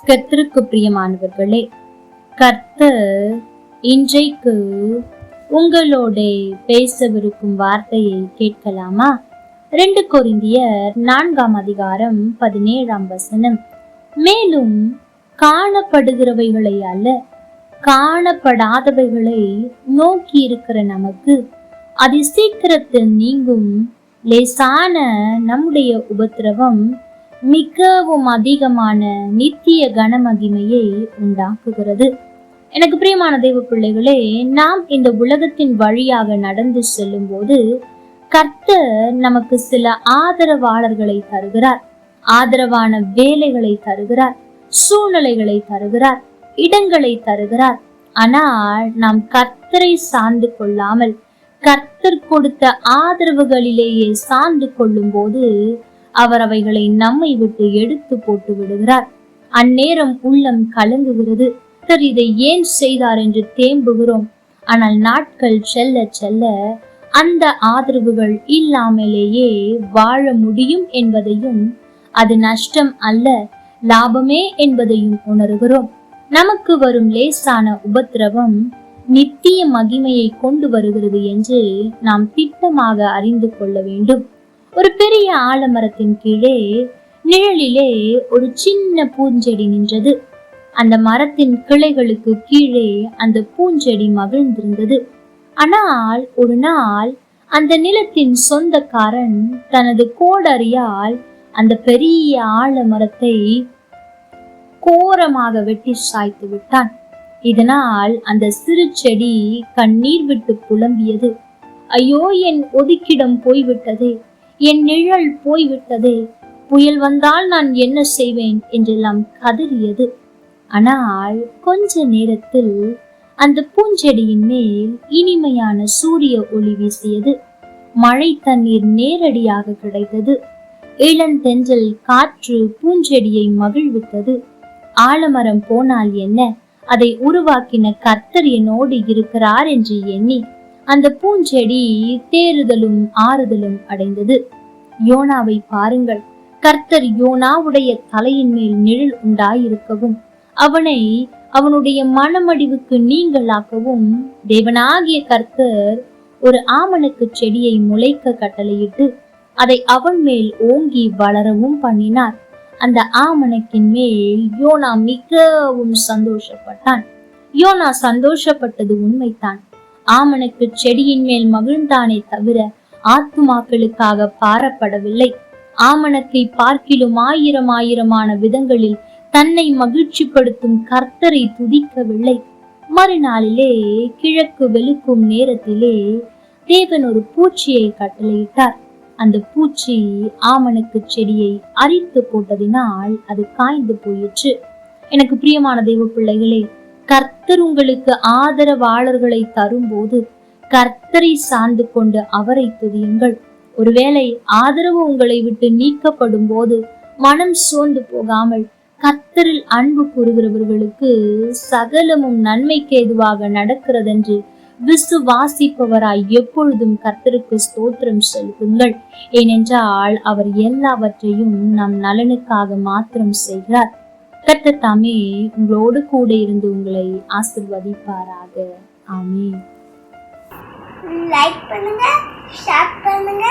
கர்த்தருக்கு பிரியமானவர்களே, கர்த்தர் இன்றைக்கு உங்களோட பேசவிருக்கும் வார்த்தையை கேட்கலாமா? 2 கொரிந்தியர் 4:17. மேலும் காணப்படுகிறவைகளை அல்ல, காணப்படாதவைகளை நோக்கி இருக்கிற நமக்கு அதி சீக்கிரத்தில் நீங்கும் லேசான நம்முடைய உபத்திரவம் மிகவும் அதிகமான நித்திய கனமகிமையை உண்டாக்குகிறது. எனக்கு பிரியமான தேவ பிள்ளைகளே, நாம் இந்த உலகத்தின் வழியாக நடந்து செல்லும் போது கர்த்தர் நமக்கு சில ஆதரவாளர்களை தருகிறார், ஆதரவான வேலைகளை தருகிறார், சூழ்நிலைகளை தருகிறார், இடங்களை தருகிறார். ஆனால் நாம் கர்த்தரை சார்ந்து கொள்ளாமல் கர்த்தர் கொடுத்த ஆதரவுகளிலேயே சார்ந்து கொள்ளும் போது அவர் அவைகளை நம்மை விட்டு எடுத்து போட்டு விடுகிறார். அந்நேரம் உள்ளம் கலங்குகிறது. கர்த்தர் இதை ஏன் செய்தார் என்று தேம்புகிறோம். ஆனால் நாட்கள் செல்ல செல்ல அந்த ஆதரவுகள் இல்லாமலேயே வாழ முடியும் என்பதையும், அது நஷ்டம் அல்ல லாபமே என்பதையும் உணர்கிறோம். நமக்கு வரும் லேசான உபத்திரவம் நித்திய மகிமையை கொண்டு வருகிறது என்று நாம் திட்டமாக அறிந்து கொள்ள வேண்டும். ஒரு பெரிய ஆலமரத்தின் கீழே நிழலிலே ஒரு சின்ன பூஞ்செடி நின்றது. அந்த மரத்தின் கிளைகளுக்கு கீழே அந்த பூஞ்செடி மகிழ்ந்திருந்தது. ஆனால் ஒரு நாள் அந்த நிலத்தின் சொந்தக்காரன் தனது கோடரியால் அந்த பெரிய ஆலமரத்தை கோரமாக வெட்டி சாய்த்து விட்டான். இதனால் அந்த சிறு செடி கண்ணீர் விட்டு புலம்பியது. ஐயோ, என் ஒதுக்கிடம் போய்விட்டதே, என் நிழல் போய்விட்டதே, புயல் வந்தால் நான் என்ன செய்வேன் என்றெல்லாம் கதறியது. ஆனால் கொஞ்ச நேரத்தில் அந்த பூஞ்செடியின் மேல் இனிமையான சூரிய ஒளி வீசியது. மழை தண்ணீர் நேரடியாக கிடைத்தது. இளந்தென்றல் காற்று பூஞ்செடியை மகிழ்வித்தது. ஆலமரம் போனால் என்ன, அதை உருவாக்கின கர்த்தர் என்னோடு இருக்கிறார் என்று எண்ணி அந்த பூஞ்செடி தேறுதலும் ஆறுதலும் அடைந்தது. யோனாவை பாருங்கள். கர்த்தர் யோனாவுடைய தலையின் மேல் நிழல் உண்டாயிருக்கவும் அவனை அவனுடைய மனமடிவுக்கு நீங்களாக்கவும் தேவனாகிய கர்த்தர் ஒரு ஆமணக்கு செடியை முளைக்க கட்டளையிட்டு அதை அவன் மேல் ஓங்கி வளரவும் பண்ணினார். அந்த ஆமணக்கின் மேல் யோனா மிகவும் சந்தோஷப்பட்டான். யோனா சந்தோஷப்பட்டது உண்மைதான். ஆமணக்கு செடியின் மேல் மகிழ்ந்தானே தவிர ஆத்துமாக்களுக்காக பாரப்படவில்லை. ஆமணக்கை பார்க்கிலும் ஆயிரமான விதங்களில் தன்னை மகிழ்ச்சிப்படுத்தும் கர்த்தரை துதிக்கவில்லை. மறுநாளிலே கிழக்கு வெளுக்கும் நேரத்திலே தேவன் ஒரு பூச்சியை கட்டளையிட்டார். அந்த பூச்சி ஆமணக்கு செடியை அரித்து போட்டதினால் அது காய்ந்து போயிற்று. எனக்கு பிரியமான தெய்வ பிள்ளைகளே, கர்த்தர் உங்களுக்கு ஆதரவாளர்களை தரும்போது கர்த்தரை சார்ந்து கொண்டு அவரை துதியுங்கள். ஒருவேளை ஆதரவு உங்களை விட்டு நீக்கப்படும் போது மனம் சோர்ந்து போகாமல் கர்த்தரில் அன்பு கூறுகிறவர்களுக்கு சகலமும் நன்மைக்கு ஏதுவாக நடக்கிறதென்று விசுவாசிப்பவராய் எப்பொழுதும் கர்த்தருக்கு ஸ்தோத்திரம் செலுத்துங்கள். ஏனென்றால் அவர் எல்லாவற்றையும் நம் நலனுக்காக மாத்திரம் செய்கிறார். கர்த்தர் தாமே உங்களோடு கூட இருந்து உங்களை ஆசீர்வதிப்பாராக. ஆமென். லைக் பண்ணுங்க, ஷேர் பண்ணுங்க.